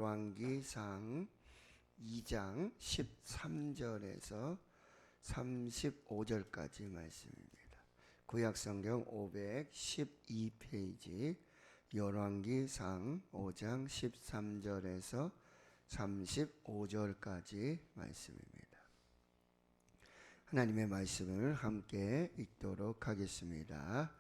열왕기상 2장 13절에서 35절까지 말씀입니다. 구약성경 512페이지 열왕기상 5장 13절에서 35절까지 말씀입니다. 하나님의 말씀을 함께 읽도록 하겠습니다.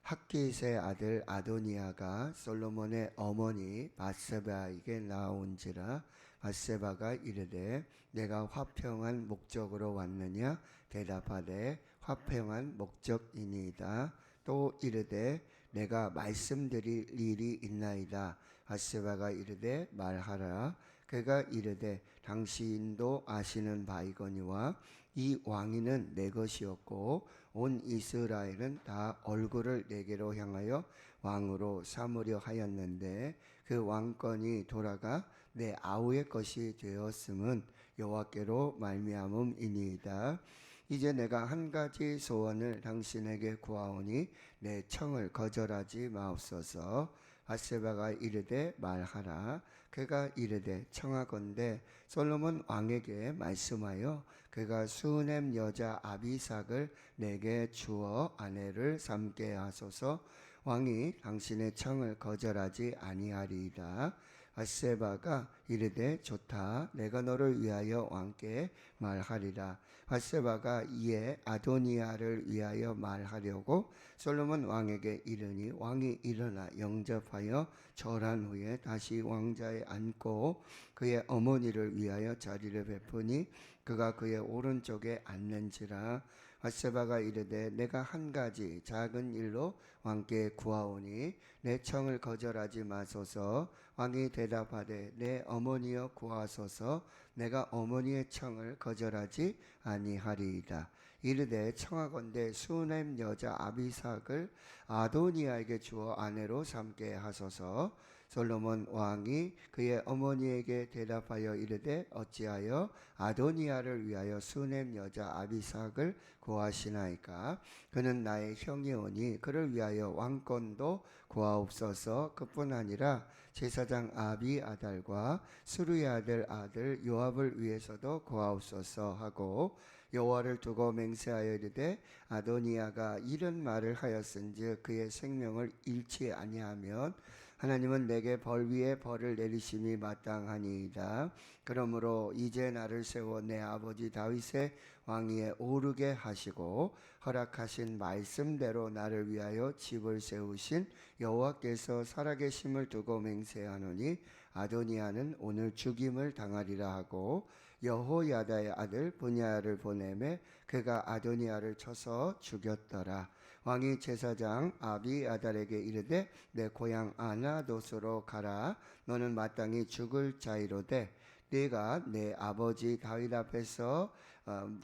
핫깃의 아들 아도니아가 솔로몬의 어머니 밧세바에게 나온지라. 밧세바가 이르되 내가 화평한 목적으로 왔느냐? 대답하되 화평한 목적이니이다. 또 이르되 내가 말씀드릴 일이 있나이다. 밧세바가 이르되 말하라. 그가 이르되 당신도 아시는 바이거니와 이 왕위는 내 것이었고 온 이스라엘은 다 얼굴을 내게로 향하여 왕으로 삼으려 하였는데 그 왕권이 돌아가 내 아우의 것이 되었음은 여호와께로 말미암음이니이다. 이제 내가 한 가지 소원을 당신에게 구하오니 내 청을 거절하지 마옵소서. 밧세바가 이르되 말하라. 그가 이르되 청하건대 솔로몬 왕에게 말씀하여 그가 수넴 여자 아비삭을 내게 주어 아내를 삼게 하소서. 왕이 당신의 청을 거절하지 아니하리이다. 밧세바가 이르되 좋다. 내가 너를 위하여 왕께 말하리라. 밧세바가 이에 아도니아를 위하여 말하려고 솔로몬 왕에게 이르니 왕이 일어나 영접하여 절한 후에 다시 왕자에 앉고 그의 어머니를 위하여 자리를 베푸니 그가 그의 오른쪽에 앉는지라. 밧세바가 이르되 내가 한 가지 작은 일로 왕께 구하오니 내 청을 거절하지 마소서. 왕이 대답하되 내 어머니여 구하소서. 내가 어머니의 청을 거절하지 아니하리이다. 이르되 청하건대 수넴 여자 아비삭을 아도니아에게 주어 아내로 삼게 하소서. 솔로몬 왕이 그의 어머니에게 대답하여 이르되 어찌하여 아도니아를 위하여 수넴 여자 아비삭을 구하시나이까? 그는 나의 형이오니 그를 위하여 왕권도 구하옵소서. 그뿐 아니라 제사장 아비아달과 스루야의 아들 요압을 위해서도 구하옵소서 하고 여호와를 두고 맹세하여 이르되 아도니아가 이런 말을 하였은즉 그의 생명을 잃지 아니하면 하나님은 내게 벌 위에 벌을 내리심이 마땅하니이다. 그러므로 이제 나를 세워 내 아버지 다윗의 왕위에 오르게 하시고 허락하신 말씀대로 나를 위하여 집을 세우신 여호와께서 살아계심을 두고 맹세하노니 아도니아는 오늘 죽임을 당하리라 하고 여호야다의 아들 브냐야를 보내매 그가 아도니아를 쳐서 죽였더라. 왕이 제사장 아비아달에게 이르되 내 고향 아나돗으로 가라. 너는 마땅히 죽을 자이로되 네가 내 아버지 다윗 앞에서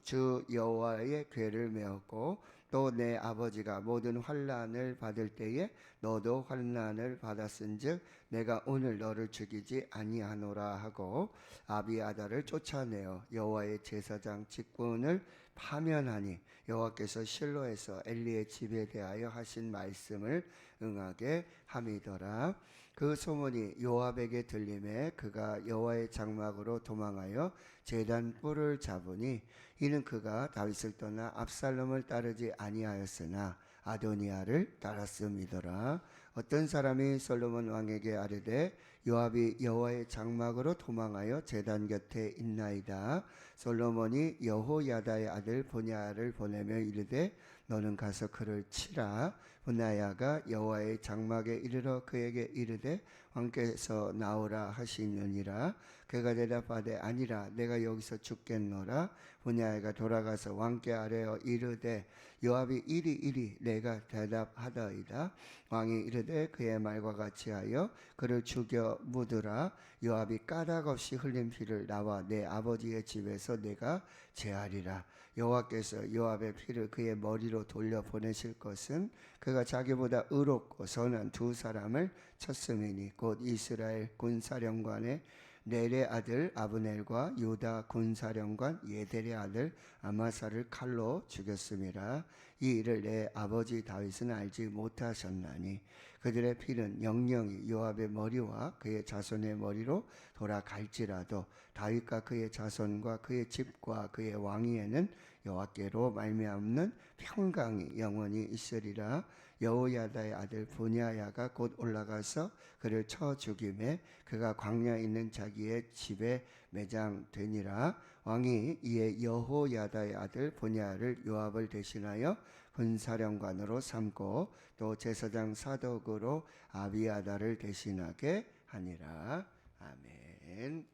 주 여호와의 궤를 메었고 또 내 아버지가 모든 환난을 받을 때에 너도 환난을 받았은즉 내가 오늘 너를 죽이지 아니하노라 하고 아비아달을 쫓아내어 여호와의 제사장 직분을 파면하니 여호와께서 실로에서 엘리의 집에 대하여 하신 말씀을 응하게 함이더라. 그 소문이 요압에게 들림에 그가 여호와의 장막으로 도망하여 제단 뿔을 잡으니 이는 그가 다윗을 떠나 압살롬을 따르지 아니하였으나 아도니아를 따랐음이더라. 어떤 사람이 솔로몬 왕에게 아뢰되 요압이 여호와의 장막으로 도망하여 제단 곁에 있나이다. 솔로몬이 여호야다의 아들 브냐야를 보내며 이르되 너는 가서 그를 치라. 브냐야가 여호와의 장막에 이르러 그에게 이르되 왕께서 나오라 하시느니라. 그가 대답하되 아니라 내가 여기서 죽겠노라. 브냐야가 돌아가서 왕께 아뢰어 이르되 요압이 이리 내가 대답하더이다. 왕이 이르되 그의 말과 같이 하여 그를 죽여 묻으라. 요압이 까닭 없이 흘린 피를 나와 내 아버지의 집에서 내가 제하리라. 여호와께서 요압의 피를 그의 머리로 돌려 보내실 것은 그가 자기보다 의롭고 선한 두 사람을 쳤음이니 곧 이스라엘 군사령관의 넬의 아들 아브넬과 유다 군사령관 예델의 아들 아마사를 칼로 죽였습니다. 이 일을 내 아버지 다윗은 알지 못하셨나니 그들의 피는 영영이 요압의 머리와 그의 자손의 머리로 돌아갈지라도 다윗과 그의 자손과 그의 집과 그의 왕위에는 여호와께로 말미암는 평강이 영원히 있으리라. 여호야다의 아들 분야야가 곧 올라가서 그를 쳐 죽임에 그가 광야에 있는 자기의 집에 매장되니라. 왕이 이에 여호야다의 아들 분야를 요압을 대신하여 군사령관으로 삼고 또 제사장 사독으로 아비아다를 대신하게 하니라. 아멘.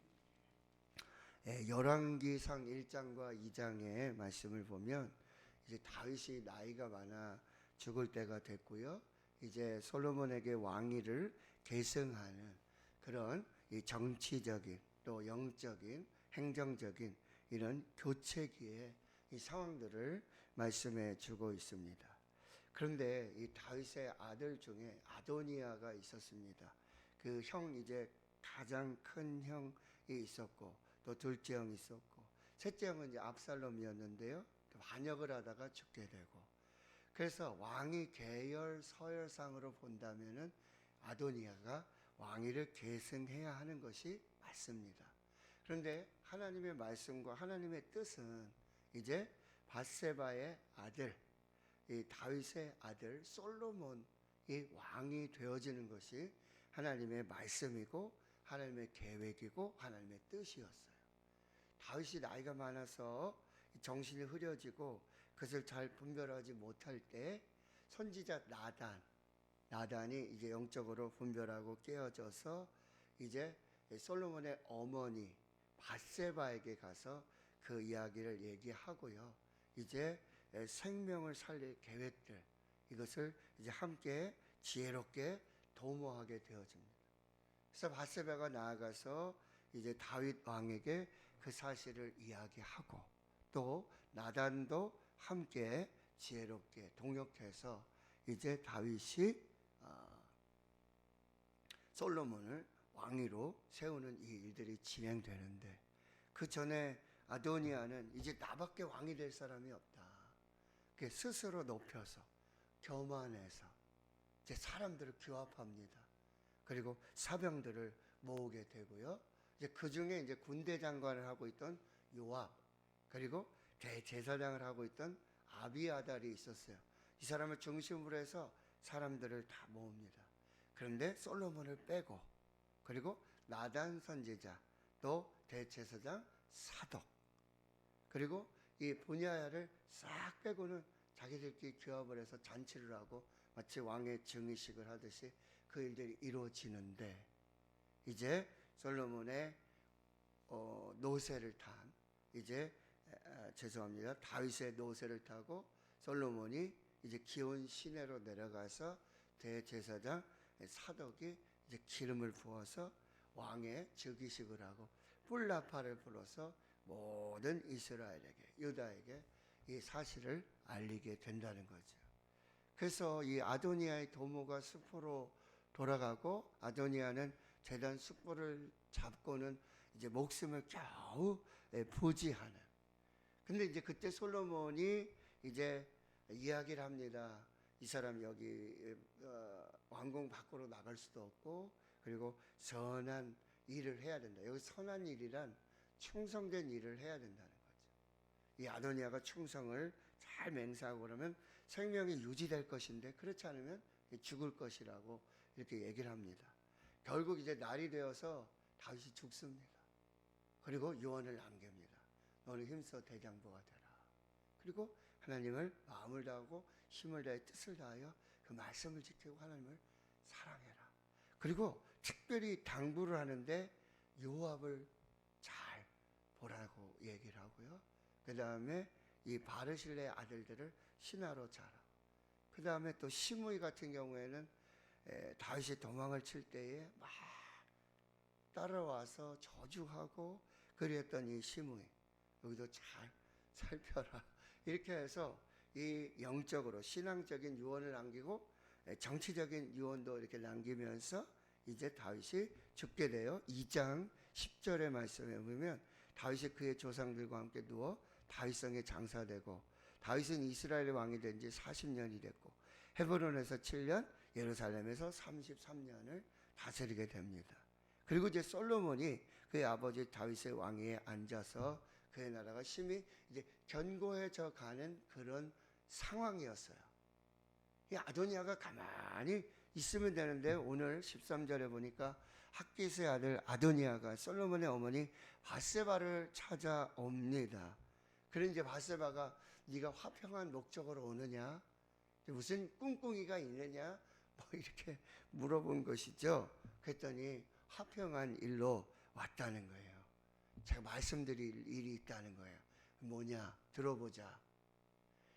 열왕기상 1장과 2장의 말씀을 보면 이제 다윗이 나이가 많아 죽을 때가 됐고요. 이제 솔로몬에게 왕위를 계승하는 그런 이 정치적인 또 영적인 행정적인 이런 교체기의 이 상황들을 말씀해 주고 있습니다. 그런데 이 다윗의 아들 중에 아도니아가 있었습니다. 그 형 이제 가장 큰 형이 있었고 또 둘째 형이 있었고 셋째 형은 이제 압살롬이었는데요. 반역을 하다가 죽게 되고 그래서 왕위 계열 서열상으로 본다면은 아도니아가 왕위를 계승해야 하는 것이 맞습니다. 그런데 하나님의 말씀과 하나님의 뜻은 이제 밧세바의 아들, 이 다윗의 아들 솔로몬이 왕이 되어지는 것이 하나님의 말씀이고 하나님의 계획이고 하나님의 뜻이었어요. 다윗이 나이가 많아서 정신이 흐려지고 그것을 잘 분별하지 못할 때 선지자 나단이 이제 영적으로 분별하고 깨어져서 이제 솔로몬의 어머니 밧세바에게 가서 그 이야기를 얘기하고요. 이제 생명을 살릴 계획들 이것을 이제 함께 지혜롭게 도모하게 되어집니다. 그래서 밧세바가 나아가서 이제 다윗 왕에게 그 사실을 이야기하고 또 나단도 함께 지혜롭게 동역해서 이제 다윗이 솔로몬을 왕위로 세우는 이 일들이 진행되는데 그 전에 아도니아는 이제 나밖에 왕이 될 사람이 없다. 스스로 높여서 교만해서 이제 사람들을 규합합니다. 그리고 사병들을 모으게 되고요. 이제 그 중에 이제 군대 장관을 하고 있던 요압 그리고 대제사장을 하고 있던 아비아달이 있었어요. 이 사람을 중심으로 해서 사람들을 다 모읍니다. 그런데 솔로몬을 빼고 그리고 나단 선지자 또 대제사장 사독 그리고 이 분야야를 싹 빼고는 자기들끼리 규합을 해서 잔치를 하고 마치 왕의 증의식을 하듯이 그 일들이 이루어지는데 이제 솔로몬의 노새를 탄 이제 죄송합니다. 다윗의 노새를 타고 솔로몬이 이제 기온 시내로 내려가서 대제사장 사독이 이제 기름을 부어서 왕의 즉위식을 하고 뿔나파를 불어서 모든 이스라엘에게 유다에게 이 사실을 알리게 된다는 거죠. 그래서 이 아도니아의 도모가 숲으로 돌아가고 아도니아는 제단 숯불을 잡고는 이제 목숨을 겨우 부지하는. 근데 이제 그때 솔로몬이 이제 이야기를 합니다. 이 사람 여기 왕궁 밖으로 나갈 수도 없고 그리고 선한 일을 해야 된다. 여기 선한 일이란 충성된 일을 해야 된다는 거죠. 이 아도니아가 충성을 잘 맹세하고 그러면 생명이 유지될 것인데 그렇지 않으면 죽을 것이라고 이렇게 얘기를 합니다. 결국 이제 날이 되어서 다윗이 죽습니다. 그리고 유언을 남깁니다. 너는 힘써 대장부가 되라. 그리고 하나님을 마음을 다하고 힘을 다해 뜻을 다하여 그 말씀을 지키고 하나님을 사랑해라. 그리고 특별히 당부를 하는데 요압을 잘 보라고 얘기를 하고요. 그 다음에 이 바르실레의 아들들을 신하로 자라. 그 다음에 또 시므이 같은 경우에는 다윗이 도망을 칠 때에 막 따라와서 저주하고 그랬던 이 시므이 여기도 잘 살펴라. 이렇게 해서 이 영적으로 신앙적인 유언을 남기고 정치적인 유언도 이렇게 남기면서 이제 다윗이 죽게 되어 2장 10절의 말씀에 보면 다윗이 그의 조상들과 함께 누워 다윗성에 장사되고 다윗은 이스라엘의 왕이 된 지 40년이 됐고 헤브론에서 7년, 예루살렘에서 33년을 다스리게 됩니다. 그리고 이제 솔로몬이 그의 아버지 다윗의 왕위에 앉아서 그의 나라가 심히 이제 견고해져 가는 그런 상황이었어요. 이 아도니아가 가만히 있으면 되는데 오늘 13절에 보니까 학기스의 아들 아도니아가 솔로몬의 어머니 바세바를 찾아옵니다. 그런 이제 바세바가 네가 화평한 목적으로 오느냐? 무슨 꿍꿍이가 있느냐? 뭐 이렇게 물어본 것이죠. 그랬더니 화평한 일로 왔다는 거예요. 제가 말씀드릴 일이 있다는 거예요. 뭐냐? 들어보자.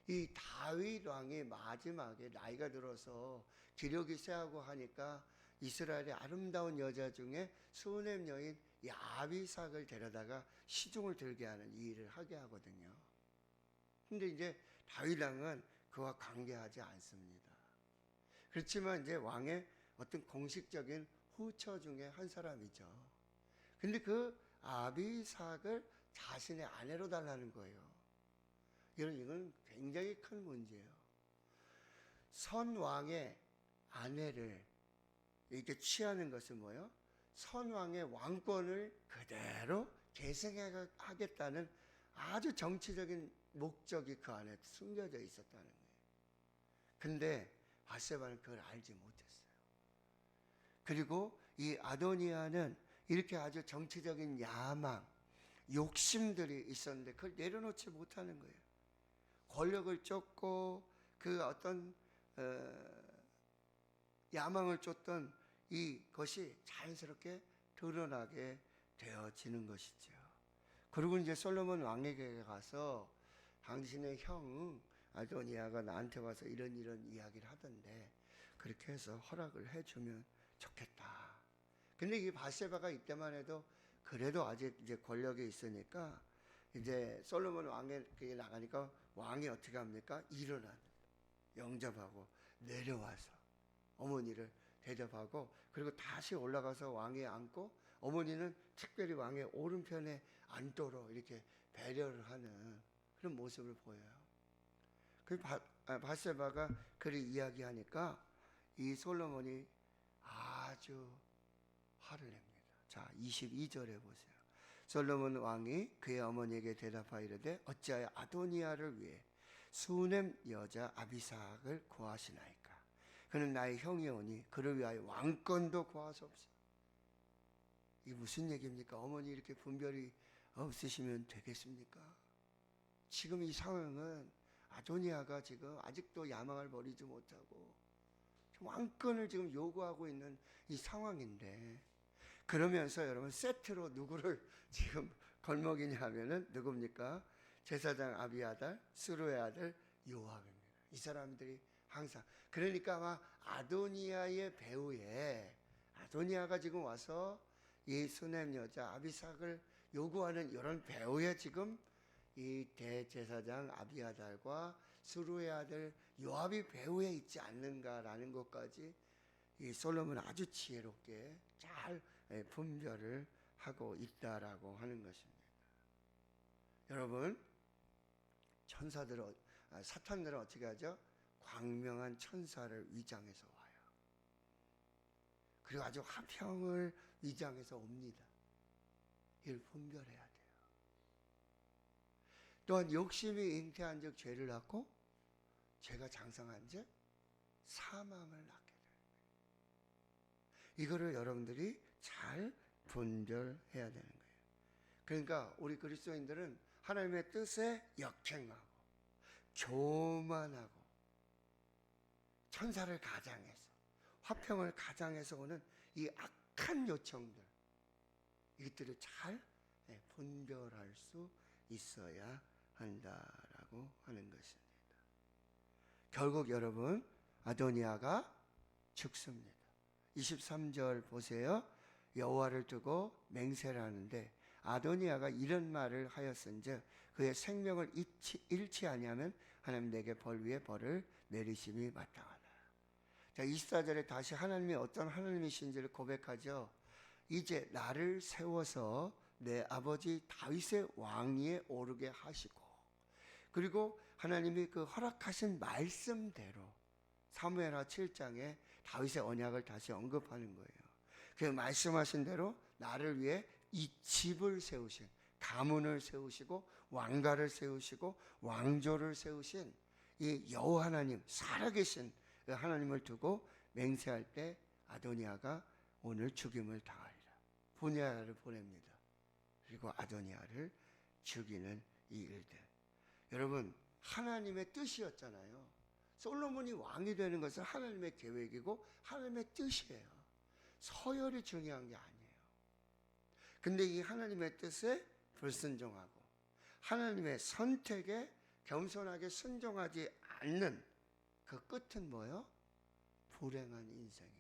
이 다윗 왕이 마지막에 나이가 들어서 기력이 쇠하고 하니까 이스라엘의 아름다운 여자 중에 수넴 여인 이 아비삭을 데려다가 시중을 들게 하는 이 일을 하게 하거든요. 근데 이제 다윗 왕은 그와 관계하지 않습니다. 그렇지만 이제 왕의 어떤 공식적인 후처 중에 한 사람이죠. 근데 그 아비삭을 자신의 아내로 달라는 거예요. 이건 굉장히 큰 문제예요. 선왕의 아내를 이렇게 취하는 것은 뭐예요? 선왕의 왕권을 그대로 계승하겠다는 아주 정치적인 목적이 그 안에 숨겨져 있었다는 거예요. 근데 바세바는 그걸 알지 못했어요. 그리고 이 아도니아는 이렇게 아주 정치적인 야망, 욕심들이 있었는데 그걸 내려놓지 못하는 거예요. 권력을 쫓고 그 어떤 야망을 쫓던 이것이 자연스럽게 드러나게 되어지는 것이죠. 그리고 이제 솔로몬 왕에게 가서 당신의 형 아도니아가 나한테 와서 이런 이야기를 하던데 그렇게 해서 허락을 해주면 좋겠다. 근데 이 바세바가 이때만 해도 그래도 아직 이제 권력이 있으니까 이제 솔로몬 왕에게 나가니까 왕이 어떻게 합니까? 일어나 영접하고 내려와서 어머니를 대접하고 그리고 다시 올라가서 왕에 앉고 어머니는 특별히 왕의 오른편에 앉도록 이렇게 배려를 하는 그런 모습을 보여요. 그 바세바가 그를 이야기하니까 이 솔로몬이 아주 화를 냅니다. 자, 22절에 보세요. 솔로몬 왕이 그의 어머니에게 대답하이르되 어찌하여 아도니아를 위해 수넴 여자 아비삭을 구하시나이까? 그는 나의 형이오니 그를 위하여 왕권도 구하소서. 이게 무슨 얘기입니까? 어머니 이렇게 분별이 없으시면 되겠습니까? 지금 이 상황은 아도니아가 지금 아직도 야망을 버리지 못하고 왕권을 지금 요구하고 있는 이 상황인데 그러면서 여러분 세트로 누구를 지금 걸먹이냐 하면은 누굽니까? 제사장 아비아달, 스루의 아들 요압입니다. 이 사람들이 항상 그러니까 아마 아도니아의 배후에 아도니아가 지금 와서 이 수넴 여자 아비삭을 요구하는 이런 배후에 지금 이 대제사장 아비아달과 스루의 아들 요압이 배후에 있지 않는가라는 것까지 이 솔로몬은 아주 지혜롭게 잘 분별을 하고 있다라고 하는 것입니다. 여러분, 사탄들은 어떻게 하죠? 광명한 천사를 위장해서 와요. 그리고 아주 화평을 위장해서 옵니다. 이걸 분별해야 돼요. 또한 욕심이 잉태한 즉 죄를 낳고 죄가 장성한 즉 사망을 낳게 됩니다. 이거를 여러분들이 잘 분별해야 되는 거예요. 그러니까 우리 그리스도인들은 하나님의 뜻에 역행하고 교만하고 천사를 가장해서 화평을 가장해서 오는 이 악한 요청들 이것들을 잘 분별할 수 있어야 한다라고 하는 것입니다. 결국 여러분 아도니아가 죽습니다. 23절 보세요. 여호와를 두고 맹세를 하는데 아도니아가 이런 말을 하였은즉 그의 생명을 잃지 아니하면 하나님 내게 벌 위에 벌을 내리심이 마땅하다. 자, 24절에 다시 하나님이 어떤 하나님이신지를 고백하죠. 이제 나를 세워서 내 아버지 다윗의 왕위에 오르게 하시고, 그리고 하나님이 그 허락하신 말씀대로 사무엘하 7장에 다윗의 언약을 다시 언급하는 거예요. 그 말씀하신 대로 나를 위해 이 집을 세우신, 가문을 세우시고 왕가를 세우시고 왕조를 세우신 이 여호와 하나님, 살아계신 그 하나님을 두고 맹세할 때 아도니아가 오늘 죽임을 당하리라. 분야를 보냅니다. 그리고 아도니아를 죽이는 이 일들. 여러분, 하나님의 뜻이었잖아요. 솔로몬이 왕이 되는 것은 하나님의 계획이고 하나님의 뜻이에요. 서열이 중요한 게 아니에요. 근데 이 하나님의 뜻에 불순종하고 하나님의 선택에 겸손하게 순종하지 않는 그 끝은 뭐예요? 불행한 인생이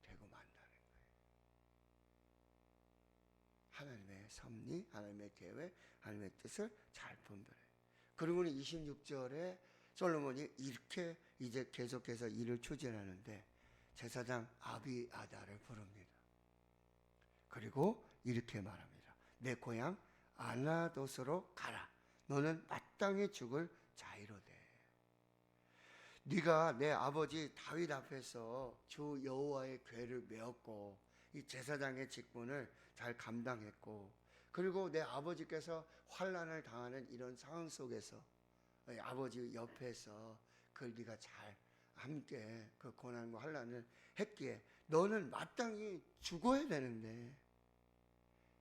되고 만다는 거예요. 하나님의 섭리, 하나님의 계획, 하나님의 뜻을 잘 분별해요. 그리고는 26절에 솔로몬이 이렇게 이제 계속해서 일을 추진하는데 제사장 아비아달을 부릅니다. 그리고 이렇게 말합니다. 내 고향 아나돗으로 가라. 너는 마땅히 죽을 자이로되. 네가 내 아버지 다윗 앞에서 주 여호와의 궤를 메었고 이 제사장의 직분을 잘 감당했고, 그리고 내 아버지께서 환난을 당하는 이런 상황 속에서 아버지 옆에서 그걸 네가 잘 함께 그 고난과 환난을 했기에 너는 마땅히 죽어야 되는데,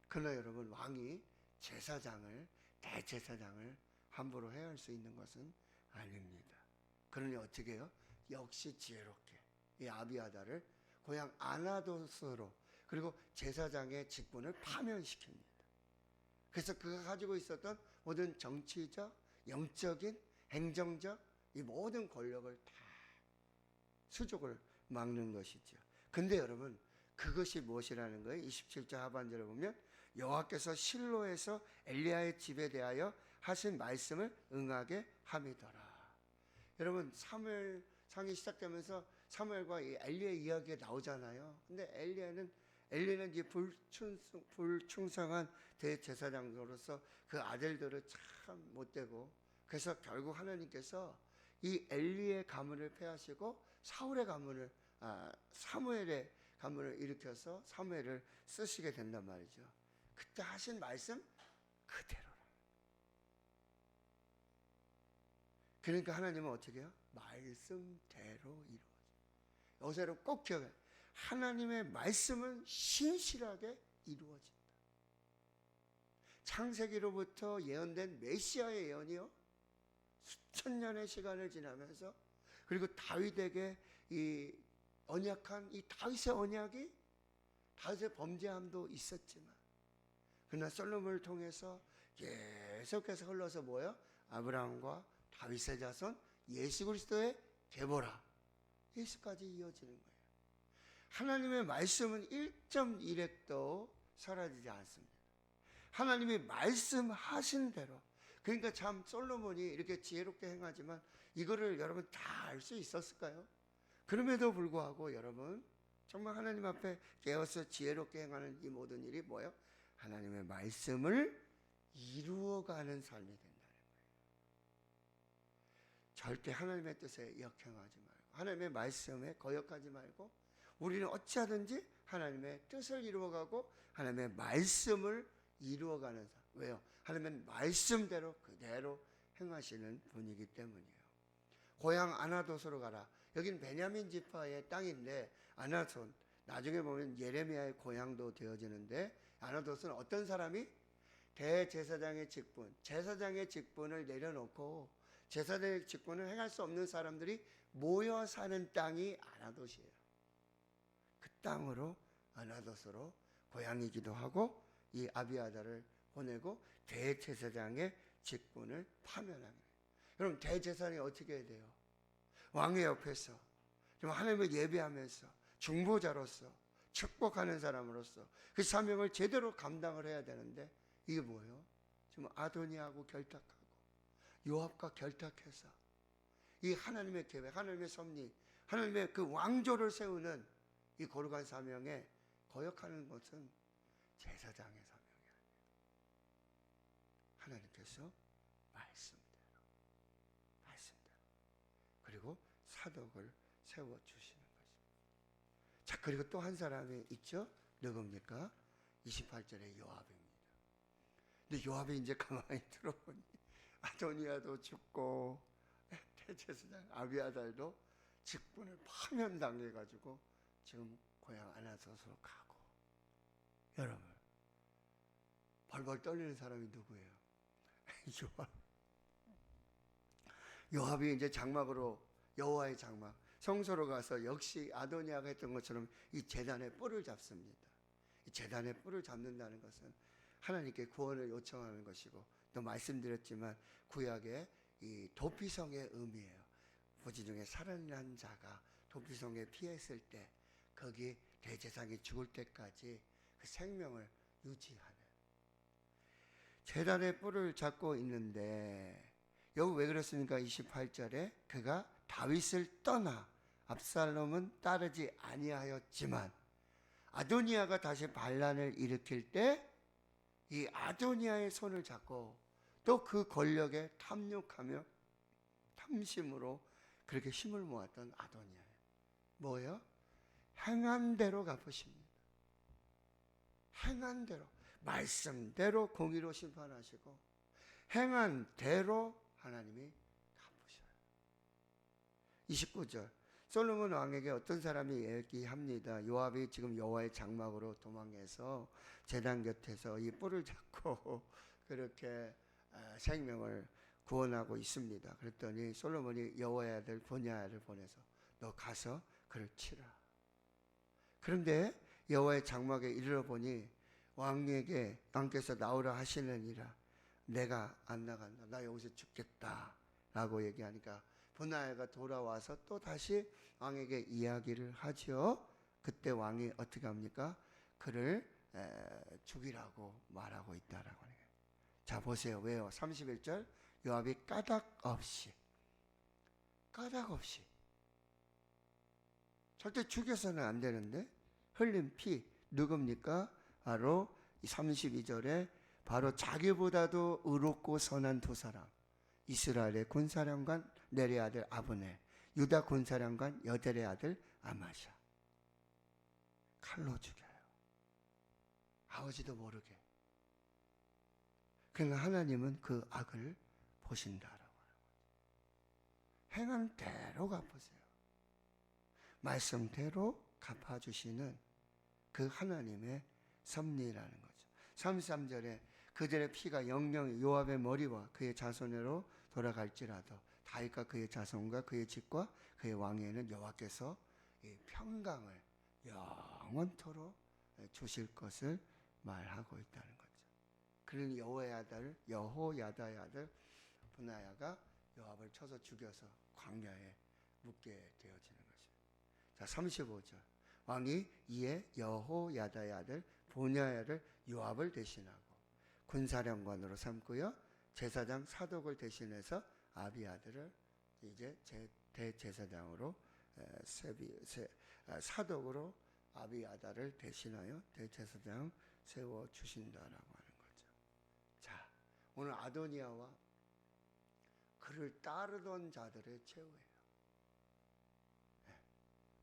그러나 여러분, 왕이 제사장을, 대제사장을 함부로 해할 수 있는 것은 아닙니다. 그러니 어떻게 해요? 역시 지혜롭게 이 아비아달을 고향 아나돗으로, 그리고 제사장의 직분을 파면시킵니다. 그래서 그가 가지고 있었던 모든 정치적, 영적인, 행정적 이 모든 권력을 다 수족을 막는 것이죠. 근데 여러분, 그것이 무엇이라는 거예요? 27절 하반절에 보면 여호와께서 실로에서 엘리야의 집에 대하여 하신 말씀을 응하게 함이더라. 여러분, 사무엘상이 시작되면서 사무엘과 이 엘리야의 이야기가 나오잖아요. 근데 엘리야는 이제 불충성한 대제사장으로서 그 아들들을 참 못되고, 그래서 결국 하나님께서 이 엘리의 가문을 패하시고 사무엘의 가문을 일으켜서 사무엘을 쓰시게 된단 말이죠. 그때 하신 말씀 그대로. 그러니까 하나님은 어떻게 해요? 말씀대로 이루어져요. 여기서 꼭 기억해요. 하나님의 말씀은 신실하게 이루어진다. 창세기로부터 예언된 메시아의 예언이요, 수천 년의 시간을 지나면서, 그리고 다윗에게 이 언약한 이 다윗의 언약이, 다윗의 범죄함도 있었지만, 그러나 솔로몬을 통해서 계속해서 흘러서 뭐예요? 아브라함과 다윗의 자손 예수 그리스도의 계보라, 예수까지 이어지는 거예요. 하나님의 말씀은 1.1획도 사라지지 않습니다. 하나님이 말씀하신 대로. 그러니까 참 솔로몬이 이렇게 지혜롭게 행하지만 이거를 여러분 다 알 수 있었을까요? 그럼에도 불구하고 여러분, 정말 하나님 앞에 깨어서 지혜롭게 행하는 이 모든 일이 뭐예요? 하나님의 말씀을 이루어가는 삶이 된다는 거예요. 절대 하나님의 뜻에 역행하지 말고, 하나님의 말씀에 거역하지 말고, 우리는 어찌하든지 하나님의 뜻을 이루어가고 하나님의 말씀을 이루어가는 삶. 왜요? 하나님은 말씀대로 그대로 행하시는 분이기 때문이에요. 고향 아나돗으로 가라. 여긴 베냐민 지파의 땅인데, 아나돗, 나중에 보면 예레미야의 고향도 되어지는데, 아나돗은 어떤 사람이? 대제사장의 직분, 제사장의 직분을 내려놓고 제사장의 직분을 행할 수 없는 사람들이 모여 사는 땅이 아나돗이에요. 그 땅으로, 아나돗으로 고향이기도 하고 이 아비아달을 보내고 대제사장의 직분을 파면합니다. 여러분, 대제사장이 어떻게 해야 돼요? 왕의 옆에서 좀 하나님을 예배하면서 중보자로서 축복하는 사람으로서 그 사명을 제대로 감당을 해야 되는데, 이게 뭐예요? 지금 아도니아하고 결탁하고 요압과 결탁해서 이 하나님의 계획, 하나님의 섭리, 하나님의 그 왕조를 세우는 이 거룩한 사명에 거역하는 것은 제사장의 사명이 아니에요. 하나님께서 말씀대로 그리고 사독을 세워주시는 것입니다. 자, 그리고 또 한 사람이 있죠. 누굽니까? 28절에 요압입니다. 근데 요압이 이제 가만히 들어보니 아도니아도 죽고 대제사장 아비아달도 직분을 파면당해가지고 지금 고향 아나소스로 가고. 여러분, 벌벌 떨리는 사람이 누구예요? 요압. 요압이 이제 장막으로, 여호와의 장막 성소로 가서 역시 아도니아가 했던 것처럼 이 제단의 뿔을 잡습니다. 이 제단의 뿔을 잡는다는 것은 하나님께 구원을 요청하는 것이고, 또 말씀드렸지만 구약의 이 도피성의 의미예요. 부지 중에 살아난 자가 도피성에 피했을 때 거기 대제사장이 죽을 때까지 그 생명을 유지하는 제단의 뿔을 잡고 있는데, 여기 왜 그렇습니까? 28절에 그가 다윗을 떠나 압살롬은 따르지 아니하였지만 아도니아가 다시 반란을 일으킬 때 이 아도니아의 손을 잡고 또 그 권력에 탐욕하며 탐심으로 그렇게 힘을 모았던 아도니아예요. 뭐예요? 행한 대로 갚으십니다. 행한 대로, 말씀대로 공의로 심판하시고 행한 대로 하나님이 갚으셔요. 29절, 솔로몬 왕에게 어떤 사람이 얘기합니다. 요압이 지금 여호와의 장막으로 도망해서 제단 곁에서 이 뿔을 잡고 그렇게 생명을 구원하고 있습니다. 그랬더니 솔로몬이 여호와의 아들 보냐를 보내서 너 가서 그를 치라. 그런데 여호와의 장막에 이르러 보니 왕께서 나오라 하시느니라. 내가 안 나간다. 나 여기서 죽겠다 라고 얘기하니까 보나야가 돌아와서 또 다시 왕에게 이야기를 하죠. 그때 왕이 어떻게 합니까? 그를 죽이라고 말하고 있다라고 하는 거예요. 자, 보세요. 왜요? 31절, 요압이 까닭 없이 절대 죽여서는 안 되는데 흘린 피 누굽니까? 바로 32절에 바로 자기보다도 의롭고 선한 두 사람, 이스라엘의 군사령관 넬의 아들 아브넬, 유다 군사령관 여델의 아들 아마샤. 칼로 죽여요. 아버지도 모르게. 그러나 하나님은 그 악을 보신다라고 하는 거죠. 행한 대로 갚으세요. 말씀대로 갚아주시는 그 하나님의 섭리라는 거죠. 33절에 그들의 피가 영영 요압의 머리와 그의 자손으로 돌아갈지라도 다윗과 그의 자손과 그의 집과 그의 왕에는 여호와께서 이 평강을 영원토록 주실 것을 말하고 있다는 거죠. 그러니 여호야다의 아들 분하야가 요압을 쳐서 죽여서 광야에 묻게 되어지는 것입니다. 자, 35절, 왕이 이에 여호야다의 아들 분하야를 요압을 대신하고 군사령관으로 삼고요, 제사장 사독을 대신해서 아비아들을 이제 대제사장으로 사독으로 아비아달을 대신하여 대제사장 세워 주신다라고 하는 거죠. 자, 오늘 아도니아와 그를 따르던 자들의 최후예요.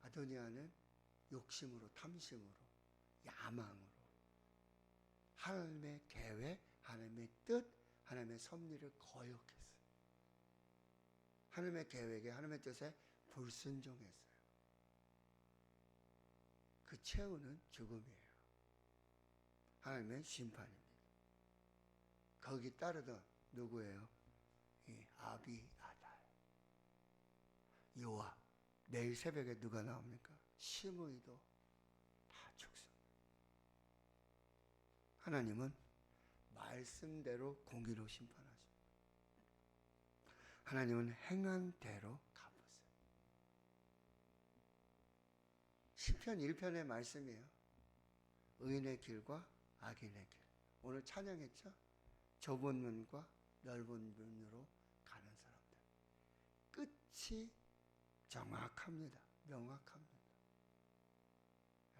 아도니아는 욕심으로, 탐심으로, 야망으로 하나님의 계획, 하나님의 뜻, 하나님의 섭리를 거역했어요. 하나님의 계획에, 하나님의 뜻에 불순종했어요. 그 최후는 죽음이에요. 하나님의 심판입니다. 거기 따르던 누구예요? 이 아비아달, 요압. 내일 새벽에 누가 나옵니까? 시므이도 다 죽습니다. 하나님은 말씀대로 공의로 심판하십니다. 하나님은 행한 대로 갚으세요. 시편 1편의 말씀이에요. 의인의 길과 악인의 길. 오늘 찬양했죠? 좁은 문과 넓은 문으로 가는 사람들. 끝이 정확합니다. 명확합니다.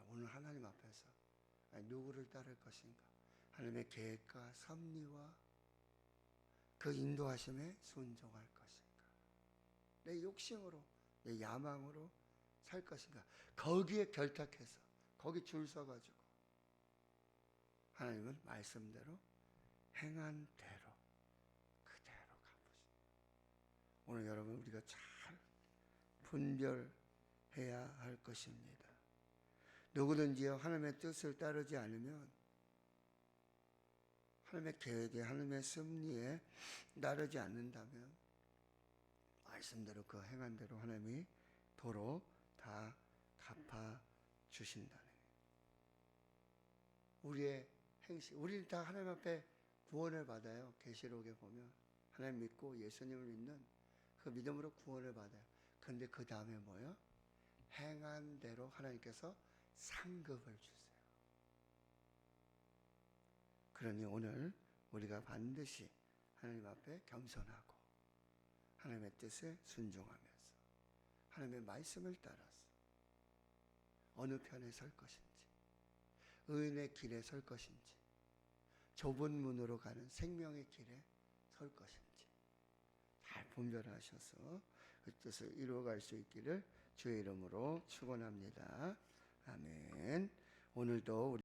오늘 하나님 앞에서 아니, 누구를 따를 것인가? 하나님의 계획과 섭리와 그 인도하심에 순종할 것인가? 내 욕심으로, 내 야망으로 살 것인가? 거기에 결탁해서 거기 줄 서가지고 하나님은 말씀대로 행한 대로 그대로 가보십니다. 오늘 여러분 우리가 잘 분별해야 할 것입니다. 누구든지요 하나님의 뜻을 따르지 않으면, 하나님의 계획에, 하나님의 섭리에 따르지 않는다면 말씀대로 그 행한 대로 하나님이 도로 다 갚아 주신다는 거예요. 우리의 행실, 우리는 다 하나님 앞에 구원을 받아요. 계시록에 보면 하나님 믿고 예수님을 믿는 그 믿음으로 구원을 받아요. 그런데 그 다음에 뭐예요? 행한 대로 하나님께서 상급을 주세요. 그러니 오늘 우리가 반드시 하나님 앞에 겸손하고 하나님의 뜻에 순종하면서 하나님의 말씀을 따라서 어느 편에 설 것인지, 의인의 길에 설 것인지, 좁은 문으로 가는 생명의 길에 설 것인지 잘 분별하셔서 그 뜻을 이루어갈 수 있기를 주의 이름으로 축원합니다. 아멘. 오늘도 우리